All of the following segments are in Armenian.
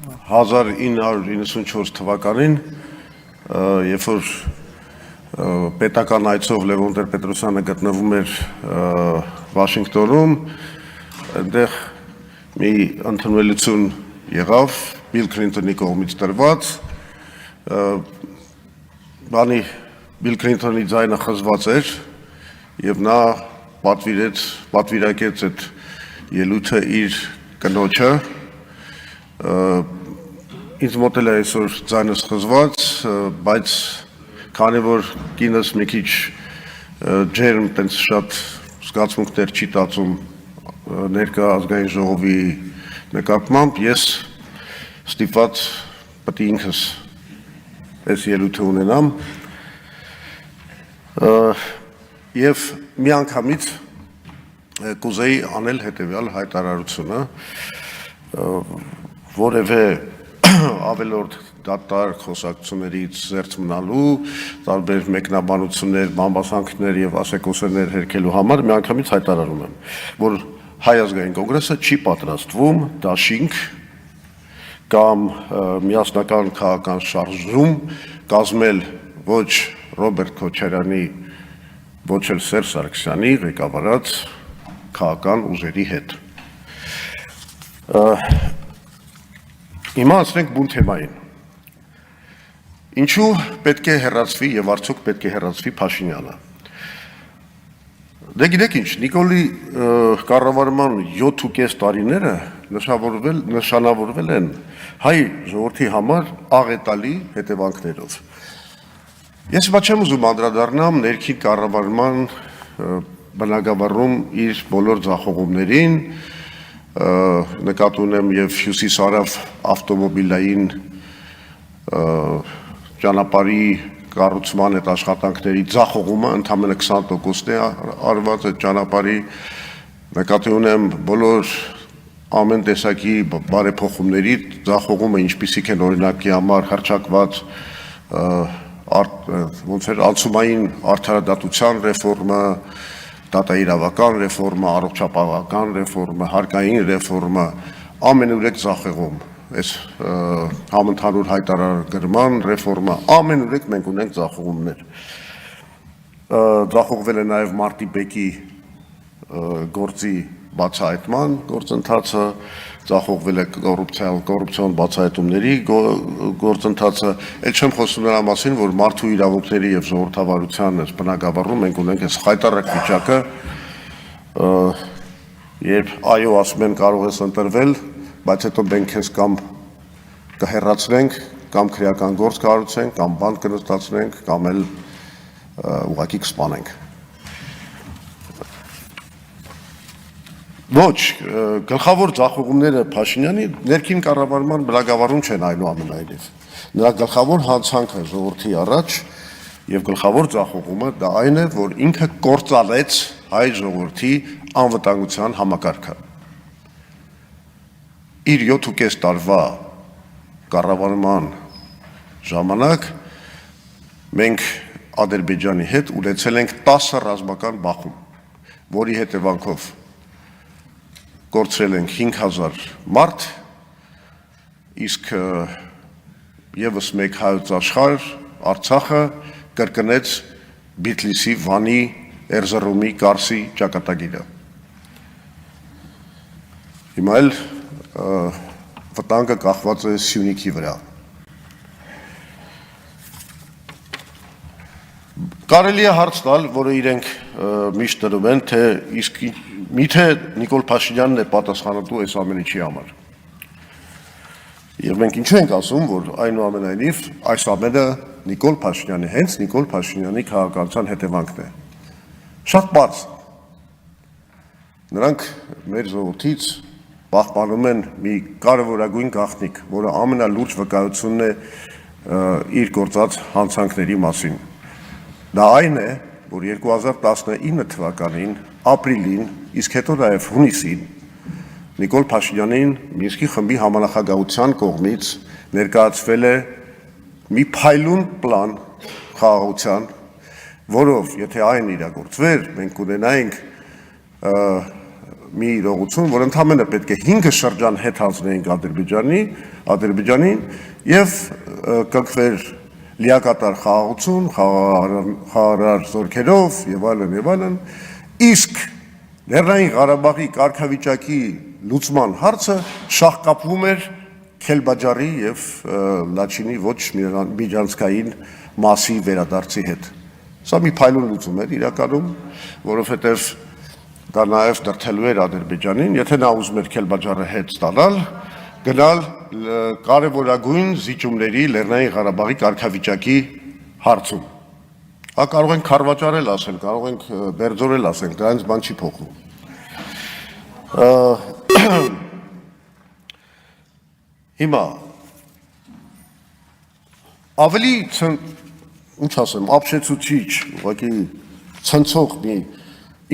1994 թվականին, երբ որ պետական այցով Լևոն Տեր-Պետրոսյանը գտնվում էր Վաշինգտոնում, այնտեղ մի ընդունելություն եղավ Բիլ Քլինթոնի կողմից տրված, Բիլ Քլինթոնի ձայնը խզված էր եւ նա պատվիրակեց այդ ելույթը իր կնոջը, ինձ մոտ էլ է այսօր ձայնս խզված, բայց քանի որ կինս մի քիչ ջերմ տենց շատ զգացմունքներ չի տածում ներկա ազգային ժողովի նկատմամբ, ես ստիպված պետք է ինքս այս ելույթը ունենամ եւ մի անգամից կուզեի անել հետեւյալ հայտարարությունը, որևէ ավելորդ դատարկ խոսակցություններից զերծ մնալու, տարբեր մեկնաբանություններ, բամբասանքներ եւ ասեկոսերներ հերքելու համար մի անգամից հայտարարում եմ, որ Հայ ազգային կոնգրեսը չի պատրաստվում դաշինք կամ միասնական քաղաքական շարժում կազմել ոչ Ռոբերտ Քոչարյանի, ոչ էլ Սերժ Սարգսյանի ղեկավարած քաղաքական ուժերի հետ։ Հիմա ասենք բուն թեմային։ Ինչու պետք է հեռացվի եւ արդյոք պետք է հեռացվի Փաշինյանը։ Դե գիտեք ինչ, Նիկոլի կառավարման 7.5 տարիները նշանավորվել են հայ ժողովրդի համար աղետալի հետևանքներով։ Ես հիմա չեմ ուզում անդրադառնամ ներքին կառավարման բնագավառում իր բոլոր ձախողումներին, նկատի ունեմ եւ Հյուսիսարավ ավտոմոբիլային ճանապարհի կառուցման այդ աշխատանքների ձախողումը ընդամենը 20%-ն է արված այդ ճանապարհի, նկատի ունեմ բոլոր ամեն տեսակի բարեփոխումների ձախողումը, ինչպիսիք են օրինակի համար հռչակված ոնց էր անցումային արդարադատության ռեֆորմը, դատաիրավական ռեֆորմը, առողջապահական ռեֆորմը, հարկային ռեֆորմը, ամենուրեք ձախողում, այս համընդհանուր հայտարարագրման ռեֆորմը, ամենուրեք մենք ունենք ձախողումներ։ Ձախողվել է նաև Մարտի բեկի գործի բացահայտման գործընթացը, ձախողվել է կոռուպցիոն բացահայտումների գործընթացը, էլ չեմ խոսում նրա մասին, որ մարդու իրավունքների եւ ժողովրդավարության այս բնագավառում մենք ունենք այս խայտարակ վիճակը, երբ այո ասում են կարող ես ընտրվել, բայց հետո մենք քեզ կամ կհեռացնենք, կամ քրեական գործ կառուցենք, կամ բանտ կնստացնենք, կամ էլ ուղղակի կսպանենք։ Ոչ, գլխավոր ձախողումները Փաշինյանի ներքին կառավարման բնագավառում չեն այնուամենայնիվ։ Նրա գլխավոր հանցանքը ժողովրդի առաջ եւ գլխավոր ձախողումը դա այն է, որ ինքը կործանեց հայ ժողովրդի անվտանգության համակարգը։ Իր 7.5 տարվա կառավարման ժամանակ մենք Ադրբեջանի հետ ունեցել ենք 10 ռազմական բախում, որի հետևանքով կորցրել ենք 5000 մարդ, իսկ եւս մեկ հայոց աշխարհ Արցախը կրկնեց Բիթլիսի, Վանի, Էրզրումի, Կարսի ճակատագիրը։ Հիմա էլ վտանգը կախված է Սյունիքի վրա։ Կարելի է հարց տալ, որը իրենք միշտ տնում են, թե իսկ միթե Նիկոլ Փաշինյանն է պատասխանատու այս ամեն ինչի համար։ Եվ մենք ինչու ենք ասում, որ այնուամենայնիվ այս ամենը Նիկոլ Փաշինյանի, հենց Նիկոլ Փաշինյանի քաղաքականության հետևանքն է։ Շատ բարձ։ Նրանք մեր ժողովրդից պահպանում են մի կարևորագույն գաղտնիք, որը ամենալուրջ վկայությունն է իր գործած հանցանքների մասին։ Դա այն է, որ 2019 թվականին ապրիլին, իսկ հետո նաև հունիսին Նիկոլ Փաշինյանին Մինսկի խմբի համանախագահության կողմից ներկայացվել է մի փայլուն պլան խաղաղության, որով եթե այն իրագործվեր, մենք կունենայինք մի իրողություն, որ ընդհանրապես պետք է 5 շրջան հետ հանձնեինք Ադրբեջանին եւ կգվեր լիակատար խաղաղություն, խաղաղարար զորքերով եւ այլն, իսկ Լեռնային Ղարաբաղի կարգավիճակի լուծման հարցը շահկապվում էր Քելբաջարի եւ Լաչինի ոչ միջանցքային մասի վերադարձի հետ։ Սա մի փայլուն լուծում էր իրականում, որովհետեւ դա նաեւ դրթելու էր Ադրբեջանին, եթե նա ուզում էր Քելբաջարը հետ ստանալ, գնալ կարևորագույն զիջումների Լեռնային Ղարաբաղի կարգավիճակի հարցում։ Կարող ենք քարվաճարել ասել, կարող ենք բերձորել ասել, դրանից բան չի փոխվում։ Հիմա ավելի ինչ ասեմ, ապշեցուցիչ, ուղղակի ցնցող մի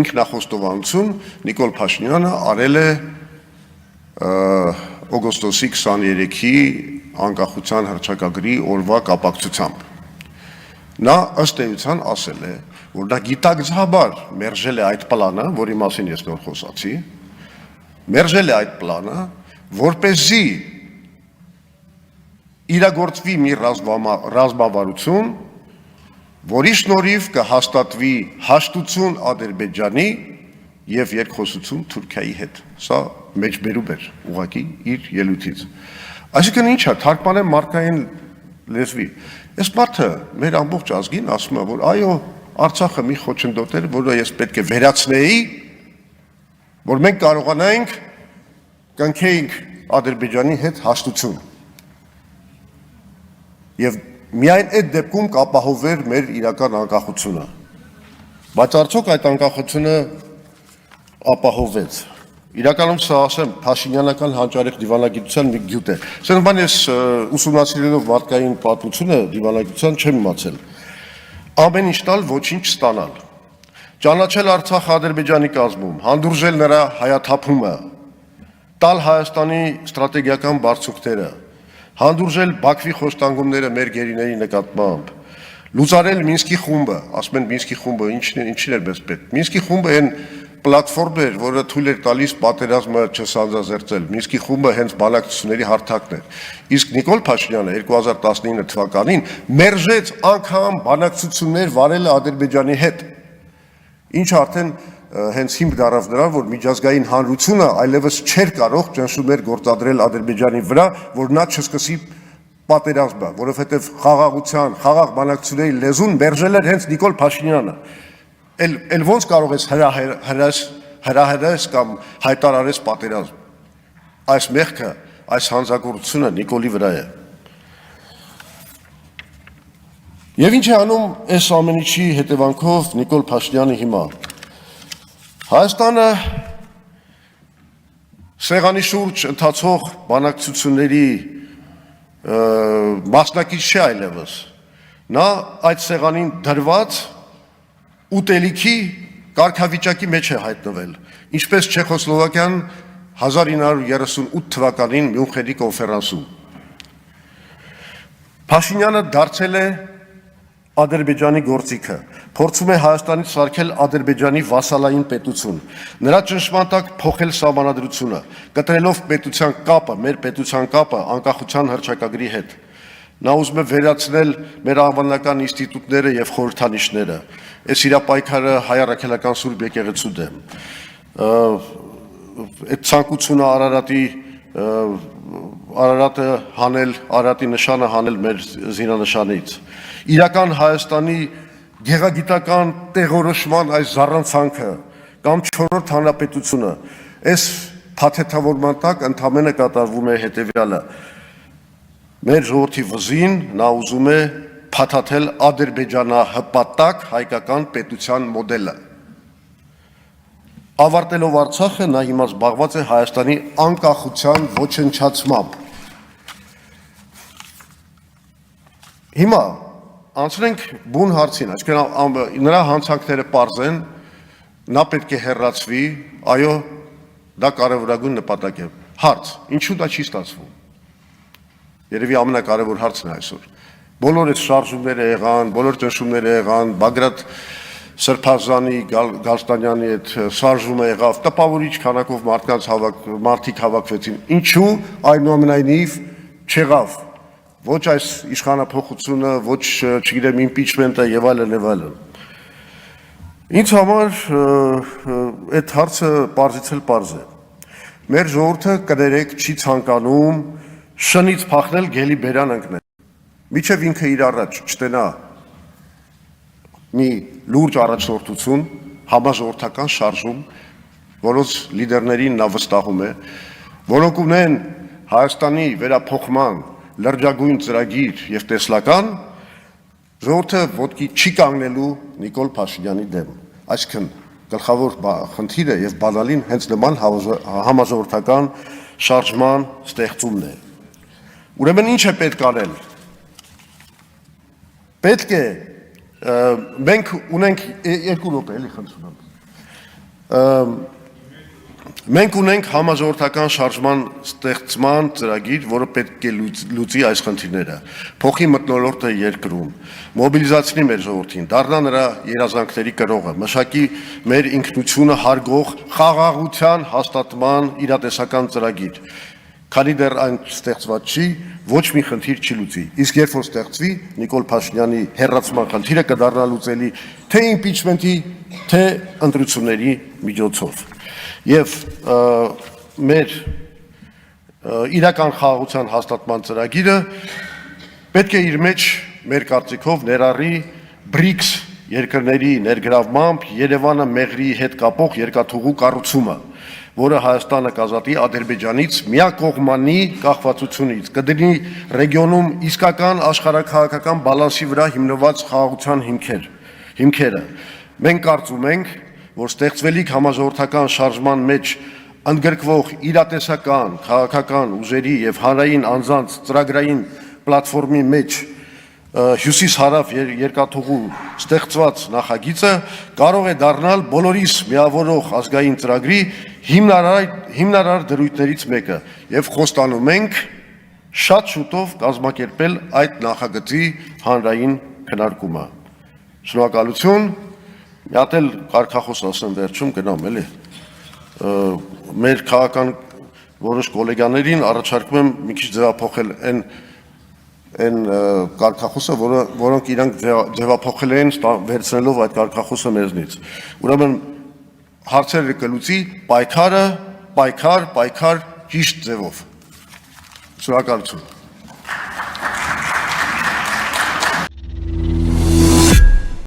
ինքնախոստովանություն Նիկոլ Փաշինյանը արել է օգոստոսի 23-ի անկախության հռչակագրի օրվա կապակցությամբ։ Նա ըստ էության ասել է, որ նա գիտակցաբար մերժել է այդ պլանը, որի մասին ես նոր խոսացի, մերժել է այդ պլանը, որպեսզի իրագործվի մի ռազմավարություն, որի շնորհիվ կհաստատվի հաշտություն Ադրբեջանի եւ երկխոսություն Թուրքիայի հետ։ Սա մեջբերում էր ուղղակի իր ելույթից։ Այսինքն ինչ է, թարգմանեմ մարդկային լեզվի։ Այս մարդը մեր ամբողջ ազգին ասում է, որ այո, Արցախը մի խոչընդոտ էր, որը ես պետք է վերացնեի, որ մենք կարողանայինք կնքեինք Ադրբեջանի հետ հաշտություն։ Եվ միայն այդ դեպքում կապահովեր մեր իրական անկախությունը։ Բայց արդյոք այդ անկախությունը ապահովվեց։ Իրականում սա ասեմ Փաշինյանական հանճարեղ դիվանագիտության մի գյուտ է։ Սենբան ես ուսումնասիրելով մարդկային պատմությունը դիվանագիտության չեմ իմացել։ Ամեն ինչ տալ, ոչինչ ստանալ։ Ճանաչել Արցախը Ադրբեջանի կազմում, հանդուրժել նրա հայաթափումը, տալ Հայաստանի ստրատեգիական բարձունքները, հանդուրժել Բաքվի խոշտանգումները մեր գերիների նկատմամբ, լուծարել Մինսկի խումբը, ասում են Մինսկի խումբը ինչին էր մեզ պետք։ Մինսկի խումբը այն պլատֆորմ էր, որը թույլ էր տալիս պատերազմը չսանձազերծել։ Մինսկի խումբը հենց բանակցությունների հարթակն էր։ Իսկ Նիկոլ Փաշինյանը 2019 թվականին մերժեց անգամ բանակցություններ վարել Ադրբեջանի հետ, ինչը արդեն հենց հիմք դարավ նրան, որ միջազգային հանրությունը այլևս չէր կարող ճնշումներ գործադրել Ադրբեջանի վրա, որ նա չսկսի պատերազմը, որովհետև խաղաղության, խաղաղ բանակցությունների լեզուն մերժել էր հենց Նիկոլ Փաշինյանը։ Էլ ոնց կարող ես հրահրես կամ հայտարարես պատերազմ։ Այս մեղքը, այս հանցագործությունը Նիկոլի վրա է։ Եվ ինչ է անում այս ամեն ինչի հետևանքով Նիկոլ Փաշինյանը հիմա։ Հայաստանը սեղանի շուրջ ընթացող բանակցությունների մասնակից չէ այլևս։ Նա այդ սեղանին դրված ուտելիքի կարգավիճակի մեջ է հայտնվել, ինչպես Չեխոսլովակիան 1938 թվականին Մյունխենի կոնֆերանսում։ Փաշինյանը դարձել է Ադրբեջանի գործիքը, փորձում է Հայաստանից սարքել Ադրբեջանի վասալային պետություն, նրա ճնշման տակ փոխել սահմանադրությունը, կտրելով պետության կապը, մեր պետության կապը անկախության հռչակագրի հետ։ Նա ուզում է վերացնել մեր անվանական ինստիտուտները եւ խորհրդանիշները։ Այս իր պայքարը հայ առաքելական Սուրբ եկեղեցու դեմ։ Այդ ցանկությունը Արարատը հանել, Արարատի նշանը հանել մեր զինանշանից։ Իրական Հայաստանի գեղագիտական տեղորոշման այս զառանցանքը կամ 4-րդ հանրապետությունը, այս փաթեթավորման տակ ընդամենը կատարվում է հետևյալը։ Մեր ժողովրդի վզին նա ուզում է փաթաթել ադրբեջանահպատակ հայկական պետության մոդելը։ Ավարտելով Արցախը նա հիմա զբաղված է Հայաստանի անկախության ոչնչացմամբ։ Հիմա անցնենք բուն հարցին, այսինքն նրա հանցանքները պարզ են, նա պետք է հեռացվի, այո, դա կարևորագույն նպատակ է։ Հարց, ինչու դա չի ստացվում։ Երևի ամենակարևոր հարցն է այսօր։ Բոլոր այս շարժումները եղան, բոլոր ճնշումները եղան, Բագրատ Սրբազանի, Գալստանյանի այդ շարժումը եղավ, տպավորիչ քանակով մարդիկ հավաքվեցին, ինչու այնուամենայնիվ չեղավ ոչ այս իշխանափոխությունը, ոչ չգիտեմ իմպիչմենտը եւ այլն։ Ինձ համար այդ հարցը պարզից էլ պարզ է։ Մեր ժողովուրդը կներեք չի ցանկանում շնից փախնել գելի բերան ընկնել։ Միջև ինքը իր առաջ չտենա մի լուրջ առաջնորդություն, համաժողովրդական շարժում, որոնց լիդերներին նա վստահում է, որոնք ունեն Հայաստանի վերափոխման լրջագույն ծրագիր եւ տեսլական, ժողովուրդը ոտքի չի կանգնելու Նիկոլ Փաշինյանի դեմ։ Այսինքն գլխավոր խնդիրը եւ բանալին հենց նման համաժողովրդական շարժման ստեղծումն է։ Ուրեմն ինչ է պետք անել։ Պետք է մենք ունենք 2 րոպե, էլի խնդրում եմ։ Մենք ունենք համաժողովրդական շարժման ստեղծման ծրագիր, որը պետք է լուծի այս խնդիրները։ Փոխի մթնոլորտը երկրում, մոբիլիզացնի մեր ժողովրդին, դառնա նրա երազանքների կրողը, մշակի մեր ինքնությունը հարգող խաղաղության հաստատման իրատեսական ծրագիր։ Քանի դեռ այն ստեղծված չի, ոչ մի խնդիր չի լուծի։ Իսկ երբ որ ստեղծվի, Նիկոլ Փաշինյանի հեռացման խնդիրը կդառնա լուծելի թե իմպիչմենտի, թե ընտրությունների միջոցով։ Եվ մեր իրական խաղաղության հաստատման ծրագիրը պետք է իր մեջ մեր կարծիքով ներառի BRICS երկրների ներգրավմամբ Երևանը մեղրի հետ կապող երկաթուղու կառուցումը, որը Հայաստանը կազատի Ադրբեջանից միակողմանի կախվածությունից, կդնի ռեգիոնում իսկական աշխարհաքաղաքական բալանսի վրա հիմնված խաղաղության հիմքերը։ Մենք կարծում ենք, որ ստեղծվելիք համաժողովրդական շարժման մեջ ընդգրկվող իրատեսական, քաղաքական ուժերի եւ հանրային անձանց ծրագրային պլատֆորմի մեջ հյուսիս-հարավ երկաթուղու ստեղծված նախագիծը կարող է դառնալ բոլորիս միավորող ազգային ծրագրի հիմնարար դրույթներից մեկը եւ խոստանում ենք շատ շուտով կազմակերպել այդ նախագծի հանրային քննարկումը։ Շնորհակալություն։ Մի հատ էլ կարգախոս ասեմ վերջում գնամ էլի։ Մեր քաղաքական որոշ գոլեգաներին առաջարկում եմ մի քիչ ձևափոխել այն կարգախոսը, որոնք իրանք ձևափոխել են վերցնելով այդ կարգախոսը մեզնից։ Ուրեմն հարցերը կլուծի պայքար ճիշտ ձևով։ Շնորհակալություն։